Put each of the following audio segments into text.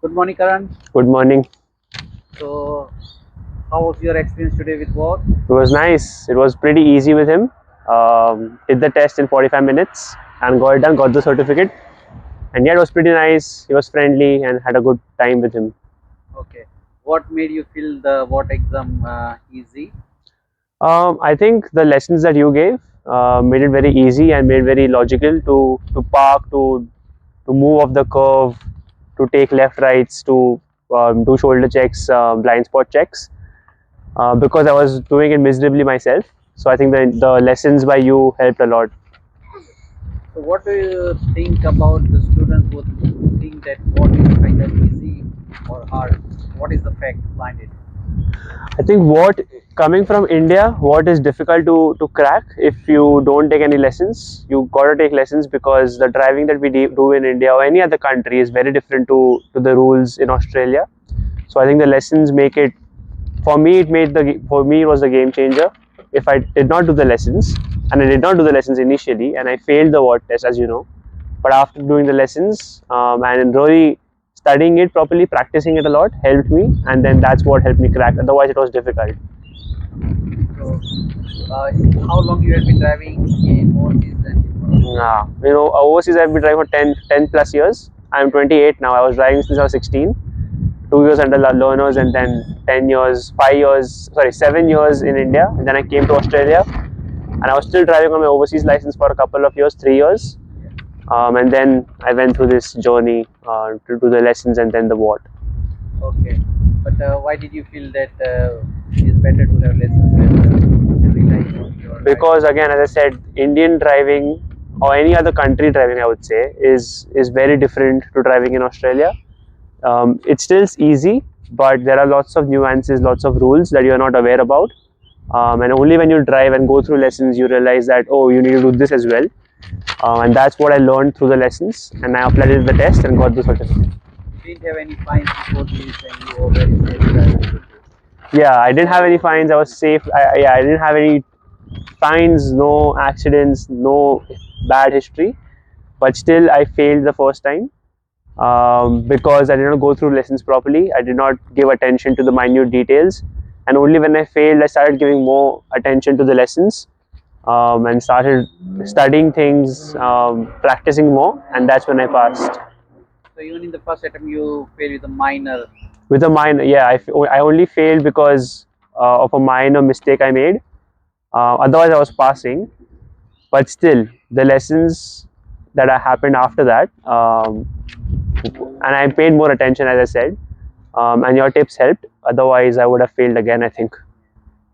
Good morning, Karan. Good morning. So, how was your experience today with work? It was nice. It was pretty easy with him. Did the test in 45 minutes and got it done, got the certificate. And yeah, it was pretty nice. He was friendly and had a good time with him. Okay. What made you feel the VORT exam easy? I think the lessons that you gave made it very easy and made it very logical to park, to move off the curve, to take left rights, to do shoulder checks, blind spot checks. Because I was doing it miserably myself. So I think the lessons by you helped a lot. So, what do you think about the students who think that VORT is kind of easy or hard? What is the fact behind it? I think what coming from India, what is difficult to crack if you don't take any lessons. You gotta take lessons because the driving that we do in India or any other country is very different to the rules in Australia. So I think the lessons make it. For me it was the game changer. If I did not do the lessons, and I did not do the lessons initially, and I failed the WOT test, as you know. But after doing the lessons and really studying it properly, practicing it a lot, helped me, and then that's what helped me crack. Otherwise, it was difficult. So, uh, how long you have been driving in overseas and Yeah, overseas I've been driving for 10 plus years. I'm 28 now. I was driving since I was 16. 2 years under learners, and then 10 years, 5 years, sorry, 7 years in India. And then I came to Australia, and I was still driving on my overseas license for a couple of years, 3 years. And then I went through this journey to do the lessons and then the WOT. okay. But why did you feel that it is better to have lessons and rely on your Because driving? again, as I said, Indian driving or any other country driving, I would say, is very different to driving in Australia. It's still easy, but there are lots of nuances, lots of rules that you're not aware about. And only when you drive and go through lessons, you realize that, oh, you need to do this as well. And that's what I learned through the lessons. And I applied it to the test and got the certificate. You didn't have any fines before this and you were very safe driver. Yeah, I didn't have any fines. I was safe. Yeah, I didn't have any fines, no accidents, no bad history. But still, I failed the first time because I did not go through lessons properly. I did not give attention to the minute details. And only when I failed, I started giving more attention to the lessons and started studying things, practicing more. And that's when I passed. So even in the first attempt, you fail with a minor. With a minor, yeah, I only failed because of a minor mistake I made. Otherwise, I was passing. But still, the lessons that happened after that, and I paid more attention, as I said, and your tips helped. Otherwise, I would have failed again, I think.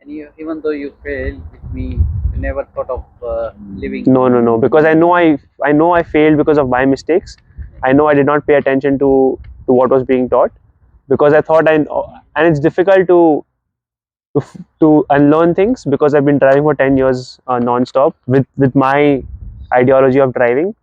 And you, even though you failed with me, you never thought of living. No, no, no, because I know I failed because of my mistakes. I know I did not pay attention to what was being taught because I thought and it's difficult to unlearn things because I've been driving for 10 years non-stop with my ideology of driving.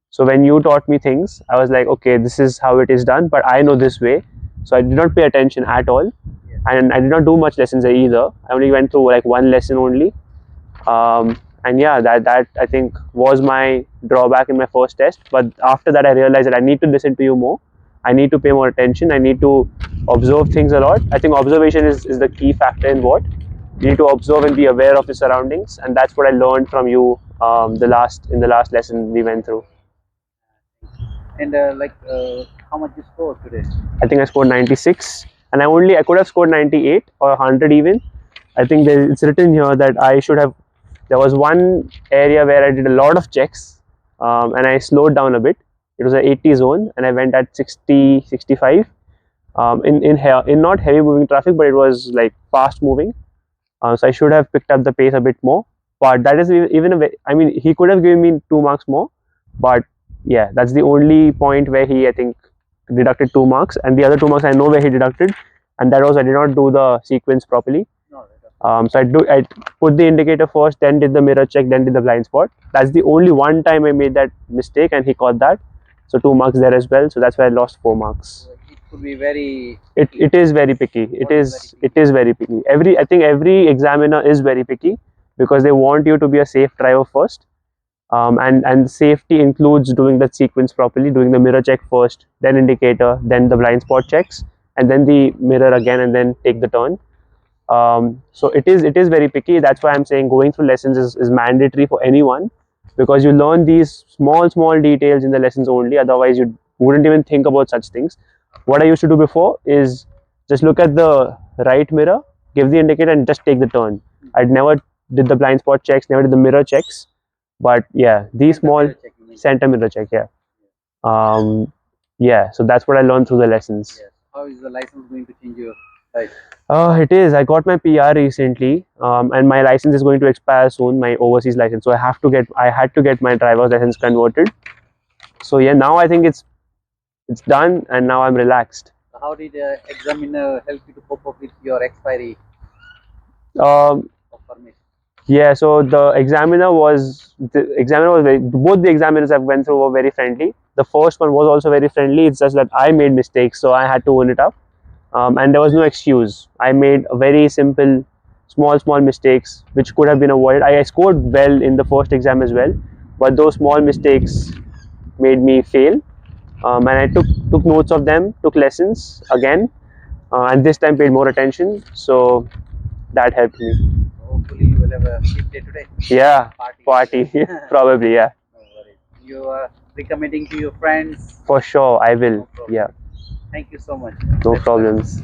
So when you taught me things, I was like, okay, this is how it is done, but I know this way. So I did not pay attention at all, Yes. and I did not do much lessons either. I only went through like one lesson only, and yeah, that I think was my drawback in my first test. But after that, I realized that I need to listen to you more. I need to pay more attention. I need to observe things a lot. I think observation is the key factor in what you need to observe and be aware of the surroundings, and that's what I learned from you in the last lesson we went through. And how much you scored today? I think I scored 96, and I could have scored 98 or 100 even. I think it's written here that I should have. There was one area where I did a lot of checks, and I slowed down a bit. It was an 80 zone, and I went at 60, 65. In not heavy moving traffic, but it was like fast moving. So I should have picked up the pace a bit more. But that is even a I mean, he could have given me 2 marks more, but yeah, that's the only point where he, I think, deducted 2 marks, and the other 2 marks I know where he deducted, and that was I did not do the sequence properly. No, So I put the indicator first, then did the mirror check, then did the blind spot. That's the only one time I made that mistake, and he caught that. So 2 marks there as well. So that's why I lost 4 marks. it could be very. It is very picky. It is very picky. I think every examiner is very picky because they want you to be a safe driver first. And safety includes doing the sequence properly, doing the mirror check first, then indicator, then the blind spot checks, and then the mirror again, and then take the turn. So it is very picky. That's why I'm saying going through lessons is mandatory for anyone, because you learn these small details in the lessons only. Otherwise, you wouldn't even think about such things. What I used to do before is just look at the right mirror, give the indicator, and just take the turn. I'd never did the blind spot checks, never did the mirror checks. But yeah, these Center small mirror check, you mean? center mirror check, yeah. Yeah, so that's what I learned through the lessons. Yes. How is the license going to change your life? It is. I got my PR recently, and my license is going to expire soon. My overseas license, so I had to get my driver's license converted. So yeah, now I think it's done, and now I'm relaxed. How did examiner help you to cope up with your expiry Um, of permit? yeah, so the examiner was very, both the examiners I went through were very friendly. The first one was also very friendly. It's just that I made mistakes, so I had to own it up. And there was no excuse. I made a very simple, small mistakes which could have been avoided. I scored well in the first exam as well, but those small mistakes made me fail. And I took notes of them, took lessons again, and this time paid more attention. So that helped me. Hopefully, you will have a cheap day today. Yeah, Party. party, probably, yeah, No worries. You are recommending to your friends. for sure. I will. No problem. Yeah, Thank you so much. no Best luck. problems.